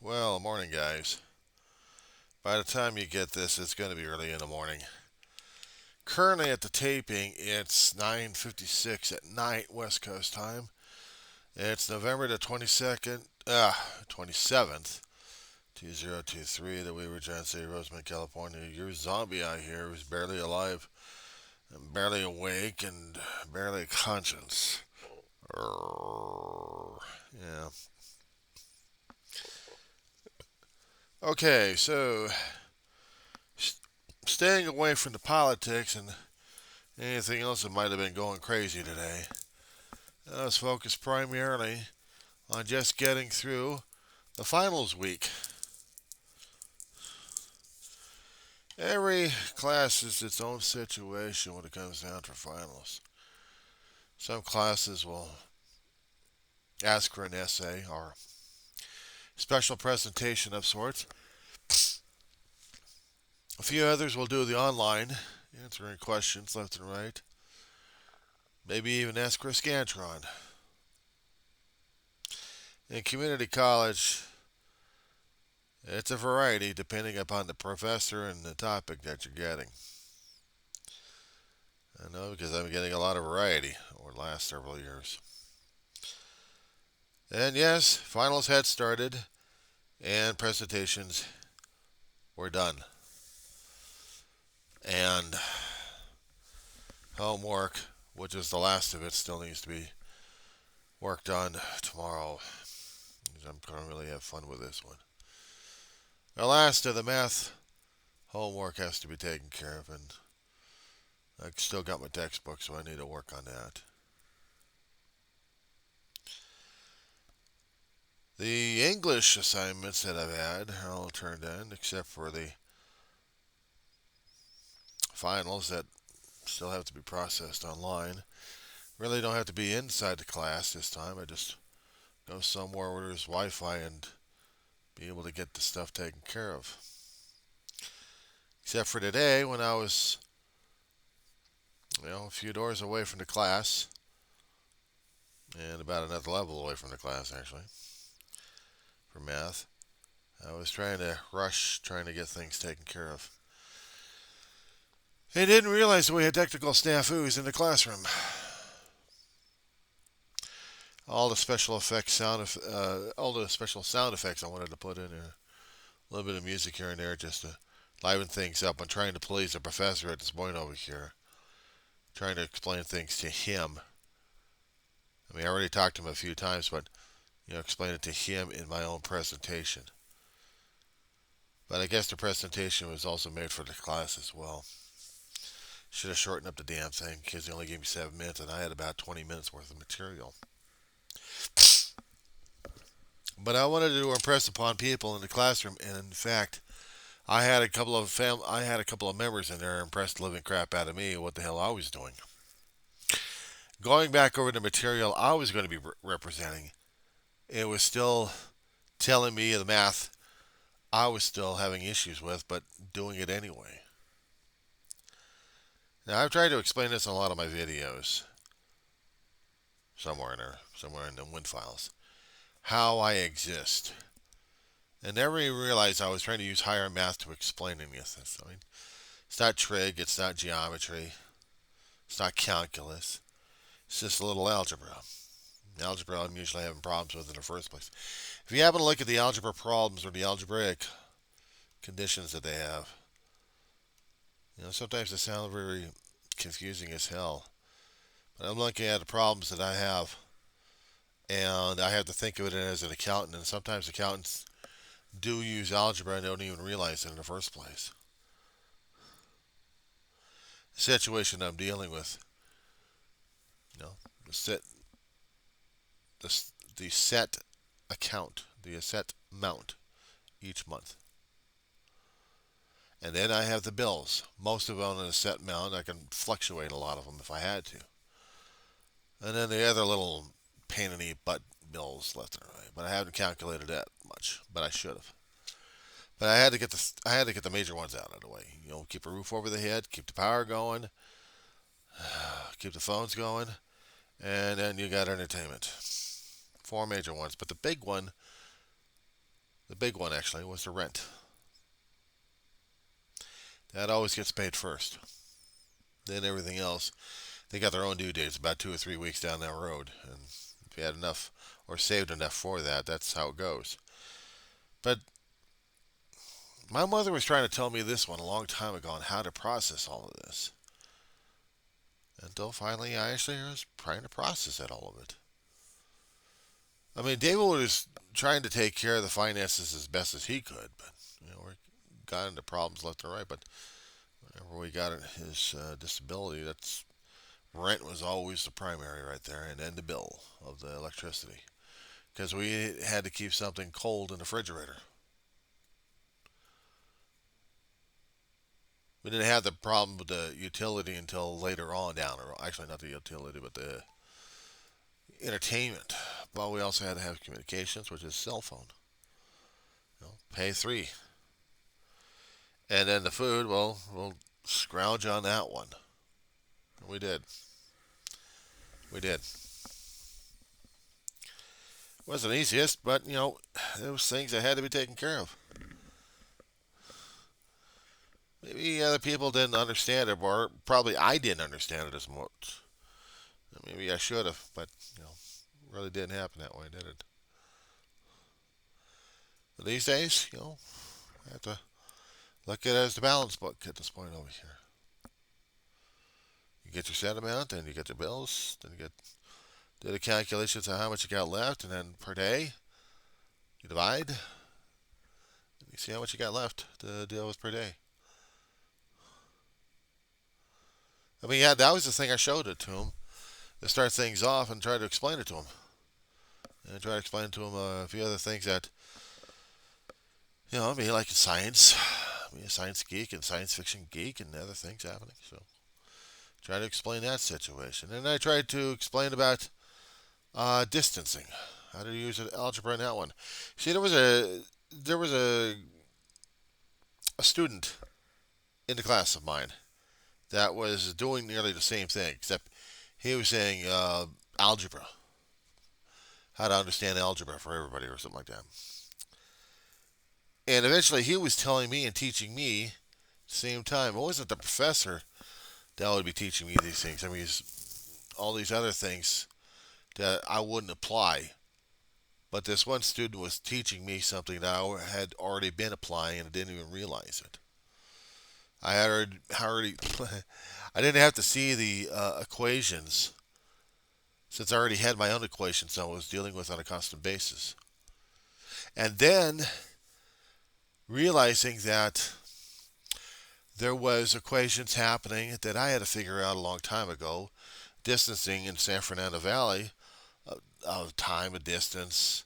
Well, morning, guys. By the time you get this, it's going to be early in the morning. Currently at the taping, it's 9:56 at night, West Coast time. It's November the 22nd, 27th, 2023, that we were John City, Roseman, California. Your zombie out here who's barely alive, and barely awake, and barely a conscience. Yeah. Okay, so staying away from the politics and anything else that might have been going crazy today. Let's focus primarily on just getting through the finals week. Every class is its own situation when it comes down to finals. Some classes will ask for an essay or special presentation of sorts. A few others will do the online, answering questions left and right. Maybe even ask for a Scantron. In community college, it's a variety depending upon the professor and the topic that you're getting. I know because I'm getting a lot of variety over the last several years. And yes, finals had started and presentations were done. And homework, which is the last of it, still needs to be worked on tomorrow. I'm going to really have fun with this one. The last of the math homework has to be taken care of, and I still got my textbook, so I need to work on that. The English assignments that I've had are all turned in, except for the finals that still have to be processed online. Really don't have to be inside the class this time. I just go somewhere where there's Wi-Fi and be able to get the stuff taken care of. Except for today when I was, a few doors away from the class and about another level away from the class actually for math. I was trying to rush, trying to get things taken care of. I didn't realize that we had technical snafus in the classroom. All the special sound effects I wanted to put in there, a little bit of music here and there, just to liven things up. I'm trying to please the professor at this point over here, trying to explain things to him. I mean, I already talked to him a few times, but explain it to him in my own presentation. But I guess the presentation was also made for the class as well. Should have shortened up the damn thing because they only gave me 7 minutes and I had about 20 minutes worth of material. But I wanted to impress upon people in the classroom, and in fact, I had a couple of members in there impressed the living crap out of me what the hell I was doing. Going back over the material I was going to be representing, it was still telling me the math I was still having issues with, but doing it anyway. Now I've tried to explain this in a lot of my videos, somewhere in the win files, how I exist. And never even realized I was trying to use higher math to explain any of this. I mean, it's not trig, it's not geometry, it's not calculus. It's just a little algebra. Algebra I'm usually having problems with in the first place. If you happen to look at the algebra problems or the algebraic conditions that they have, sometimes they sound very confusing as hell. But I'm looking at the problems that I have, and I have to think of it as an accountant. And sometimes accountants do use algebra and don't even realize it in the first place. The situation I'm dealing with, the set, the, the set account, the set amount each month. And then I have the bills. Most of them on a set amount. I can fluctuate a lot of them if I had to. And then the other little pain in the butt bills left and right. But I haven't calculated that much. But I should have. But I had to get the major ones out of the way. Keep a roof over the head, keep the power going, keep the phones going, and then you got entertainment. Four major ones. But the big one The big one, actually, was the rent. That always gets paid first. Then everything else, they got their own due dates about 2 or 3 weeks down that road. And if you had enough or saved enough for that, that's how it goes. But my mother was trying to tell me this one a long time ago on how to process all of this. Until finally, I actually was trying to process it, all of it. I mean, David was trying to take care of the finances as best as he could, but we got into problems left and right. But whenever we got his disability, that's rent was always the primary right there, and then the bill of the electricity, because we had to keep something cold in the refrigerator. We didn't have the problem with the utility until later on down the road. Actually, not the utility, but the entertainment. But we also had to have communications, which is cell phone. Pay three. And then the food, well, we'll scrounge on that one. We did. We did. Wasn't the easiest, but there was things that had to be taken care of. Maybe other people didn't understand it, or probably I didn't understand it as much. Maybe I should have, but really didn't happen that way, did it? But these days, I have to look at it as the balance book at this point over here. You get your set amount, then you get your bills, then you do the calculations on how much you got left, and then per day, you divide, and you see how much you got left to deal with per day. I mean, yeah, that was the thing I showed it to him to start things off and try to explain it to him. And try to explain to him a few other things that, I mean, like science. I mean, a science geek and science fiction geek and other things happening. So, try to explain that situation. And I tried to explain about distancing. How to use algebra in that one. See, there was a student in the class of mine that was doing nearly the same thing, except he was saying algebra, how to understand algebra for everybody, or something like that. And eventually, he was telling me and teaching me at the same time. It wasn't the professor that would be teaching me these things. I mean, all these other things that I wouldn't apply. But this one student was teaching me something that I had already been applying and I didn't even realize it. I had already I didn't have to see the equations since I already had my own equations I was dealing with on a constant basis. And then realizing that there was equations happening that I had to figure out a long time ago, distancing in San Fernando Valley, time, a distance,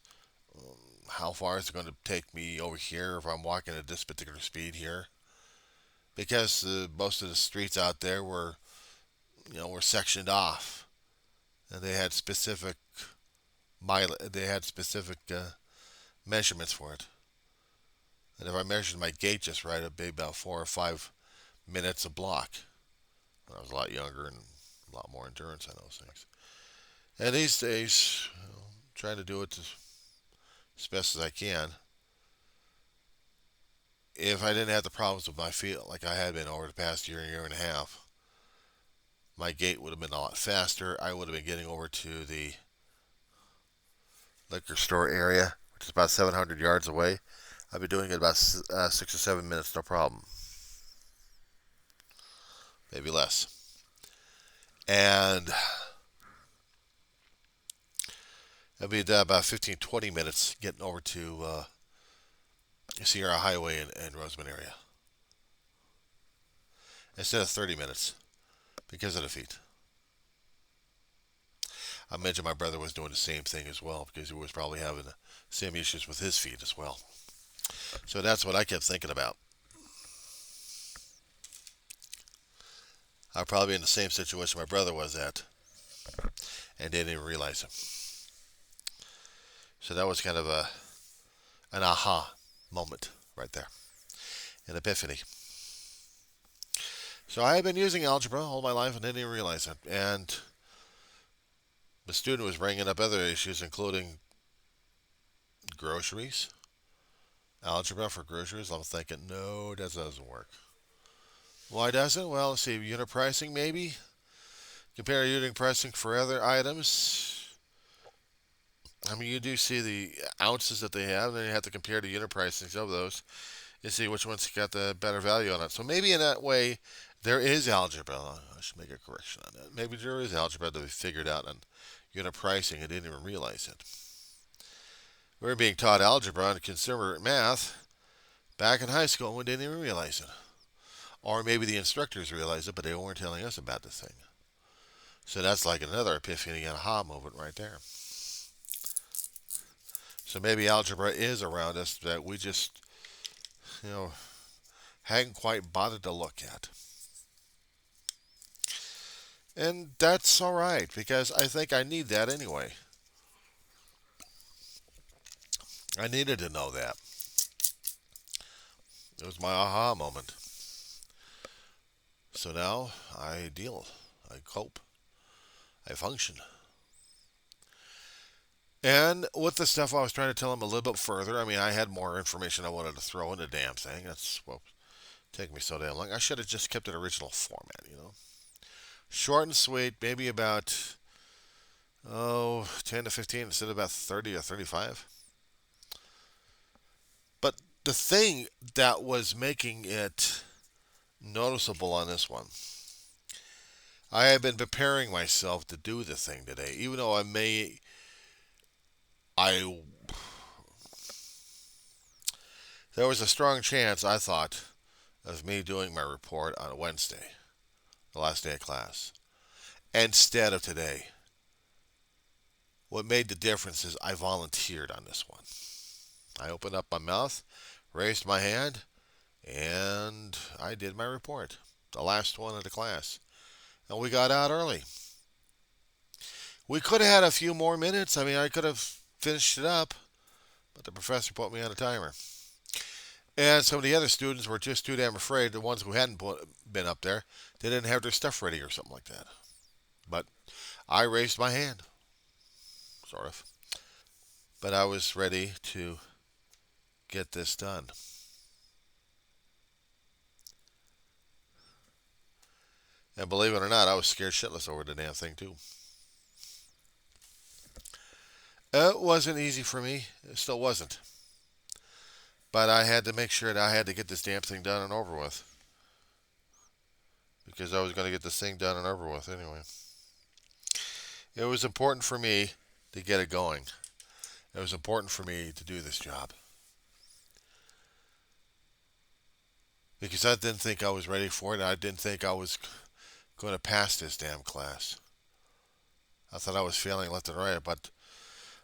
how far is it going to take me over here if I'm walking at this particular speed here? Because most of the streets out there were sectioned off, and they had specific measurements for it. And if I measured my gait just right, it'd be about 4 or 5 minutes a block. When I was a lot younger and a lot more endurance on those things. And these days, trying to do it as best as I can. If I didn't have the problems with my feet like I had been over the past year and a half, my gait would have been a lot faster. I would have been getting over to the liquor store area, which is about 700 yards away. I'd be doing it about 6 or 7 minutes, no problem. Maybe less. And it'd be about 15, 20 minutes getting over to Sierra Highway in Roseman area. Instead of 30 minutes because of the feet. I mentioned my brother was doing the same thing as well because he was probably having the same issues with his feet as well. So that's what I kept thinking about. I'd probably be in the same situation my brother was at and didn't even realize it. So that was kind of an aha moment right there. An epiphany. So I had been using algebra all my life and didn't even realize it. And the student was bringing up other issues, including groceries, Algebra for groceries? I'm thinking, no, that doesn't work. Why doesn't? Well, let's see, unit pricing maybe? Compare unit pricing for other items. I mean, you do see the ounces that they have, and then you have to compare the unit pricings of those and see which one's got the better value on it. So maybe in that way, there is algebra. I should make a correction on that. Maybe there is algebra that we figured out on unit pricing and didn't even realize it. We were being taught algebra and consumer math back in high school and we didn't even realize it. Or maybe the instructors realized it, but they weren't telling us about the thing. So that's like another epiphany and aha moment right there. So maybe algebra is around us that we just, you know, hadn't quite bothered to look at. And that's all right because I think I need that anyway. I needed to know that. It was my aha moment. So now I deal, I cope, I function. And with the stuff I was trying to tell him a little bit further, I mean, I had more information I wanted to throw in the damn thing. That's what taking me so damn long. I should have just kept it original format. Short and sweet, maybe about, 10 to 15 instead of about 30 or 35. But the thing that was making it noticeable on this one, I have been preparing myself to do the thing today, even though I, there was a strong chance, I thought, of me doing my report on Wednesday, the last day of class, instead of today. What made the difference is I volunteered on this one. I opened up my mouth, raised my hand, and I did my report, the last one of the class. And we got out early. We could have had a few more minutes. I mean, I could have finished it up, but the professor put me on a timer. And some of the other students were just too damn afraid, the ones who hadn't been up there, they didn't have their stuff ready or something like that. But I raised my hand, sort of. But I was ready to get this done. And believe it or not, I was scared shitless over the damn thing, too. It wasn't easy for me. It still wasn't. But I had to make sure that I had to get this damn thing done and over with. Because I was going to get this thing done and over with anyway. It was important for me to get it going. It was important for me to do this job. Because I didn't think I was ready for it. I didn't think I was going to pass this damn class. I thought I was failing left and right. But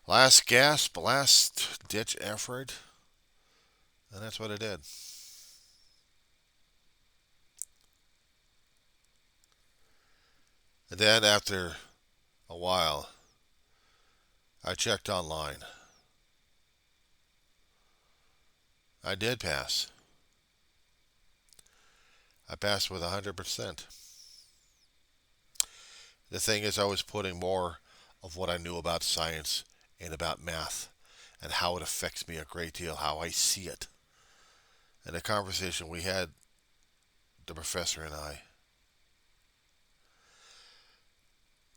last gasp, last ditch effort. And that's what I did. And then after a while, I checked online. I did pass. I passed with 100%. The thing is, I was putting more of what I knew about science and about math and how it affects me a great deal, how I see it. And the conversation we had, the professor and I.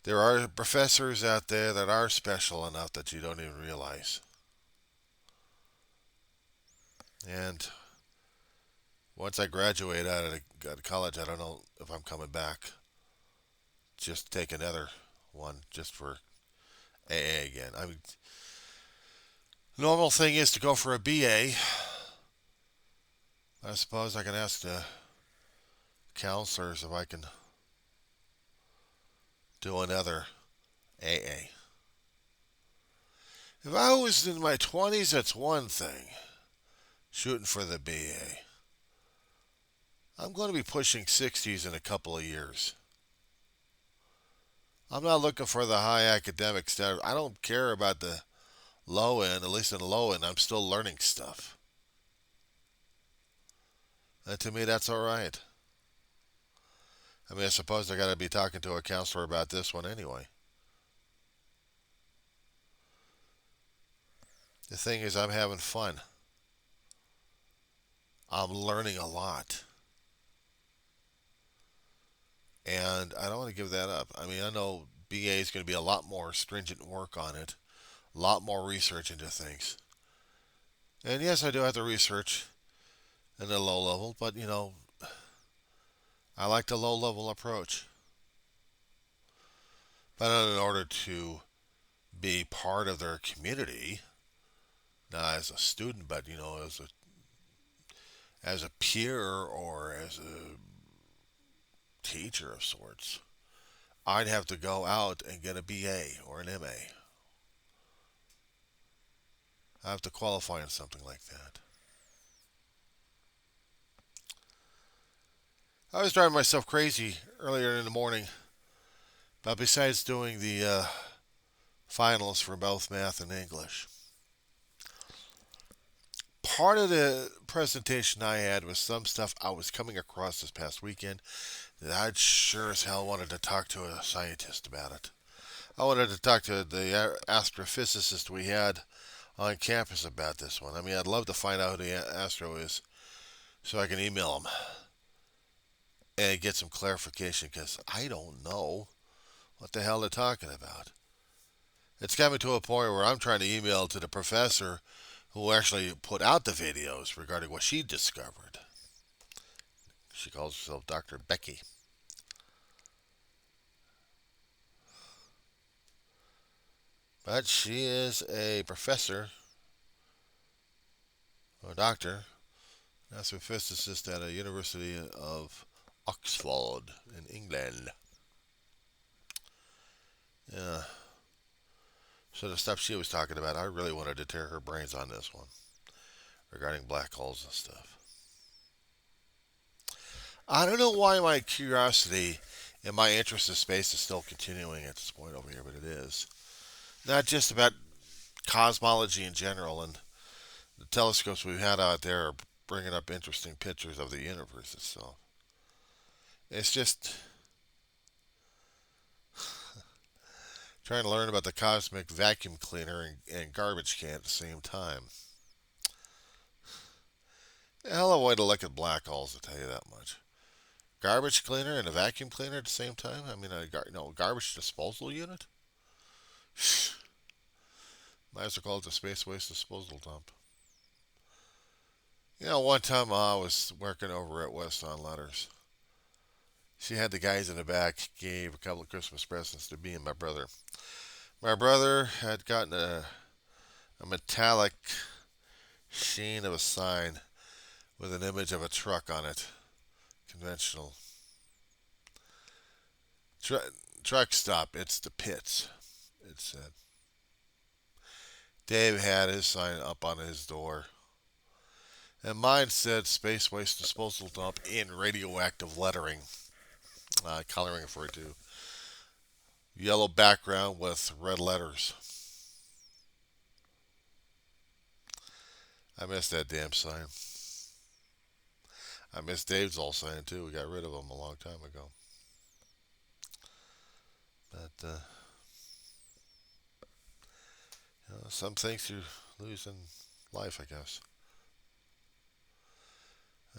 There are professors out there that are special enough that you don't even realize. And once I graduate out of college, I don't know if I'm coming back. Just take another one just for AA again. I mean, normal thing is to go for a BA. I suppose I can ask the counselors if I can do another AA. If I was in my 20s, that's one thing. Shooting for the BA. I'm going to be pushing 60s in a couple of years. I'm not looking for the high academic stuff. I don't care about the low end. At least in the low end, I'm still learning stuff. And to me, that's all right. I mean, I suppose I got to be talking to a counselor about this one anyway. The thing is, I'm having fun. I'm learning a lot. And I don't want to give that up. I mean, I know BA is going to be a lot more stringent work on it, a lot more research into things. And yes, I do have to research in the low level, but I like the low level approach. But in order to be part of their community, not as a student, but as a peer or as a teacher of sorts, I'd have to go out and get a BA or an MA. I have to qualify in something like that. I was driving myself crazy earlier in the morning, but besides doing the finals for both math and English, part of the presentation I had was some stuff I was coming across this past weekend that I sure as hell wanted to talk to a scientist about it. I wanted to talk to the astrophysicist we had on campus about this one. I mean, I'd love to find out who the astro is so I can email him and get some clarification because I don't know what the hell they're talking about. It's coming to a point where I'm trying to email to the professor who actually put out the videos regarding what she discovered. She calls herself Dr. Becky. But she is a professor, or doctor, astrophysicist at a University of Oxford in England. Yeah. So the stuff she was talking about, I really wanted to tear her brains on this one regarding black holes and stuff. I don't know why my curiosity and my interest in space is still continuing at this point over here, but it is. Not just about cosmology in general, and the telescopes we've had out there are bringing up interesting pictures of the universe itself. It's just trying to learn about the cosmic vacuum cleaner and garbage can at the same time. Hell of a way to look at black holes, to tell you that much. Garbage cleaner and a vacuum cleaner at the same time? I mean, garbage disposal unit? Might as well call it the space waste disposal dump. One time I was working over at Weston Letters. She had the guys in the back gave a couple of Christmas presents to me and my brother. My brother had gotten a metallic sheen of a sign with an image of a truck on it. Conventional. Truck stop, it's the pits, it said. Dave had his sign up on his door. And mine said space waste disposal dump in radioactive lettering. Coloring for it too. Yellow background with red letters. I missed that damn sign. I missed Dave's old sign too. We got rid of him a long time ago. But some things you lose in life, I guess.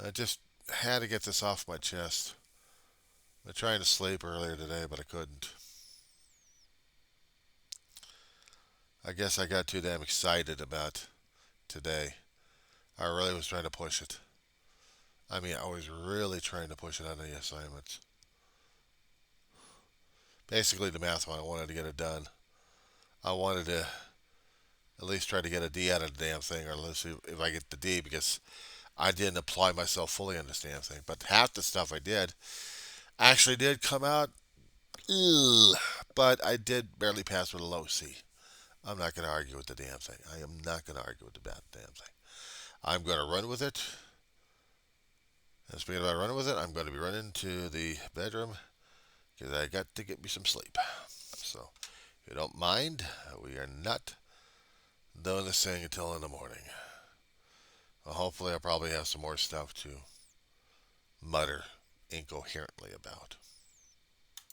I just had to get this off my chest. I've been trying to sleep earlier today, but I couldn't. I guess I got too damn excited about today. I really was trying to push it. I mean, I was really trying to push it on the assignments. Basically, the math one, I wanted to get it done. I wanted to at least try to get a D out of the damn thing, or let's see if I get the D, because I didn't apply myself fully on this damn thing. But half the stuff I did actually did come out, but I did barely pass with a low C. I'm not going to argue with the damn thing. I am not going to argue with the damn thing. I'm going to run with it. And speaking about running with it, I'm going to be running to the bedroom because I got to get me some sleep. So, if you don't mind, we are not doing this thing until in the morning. Well, hopefully, I'll probably have some more stuff to mutter incoherently about.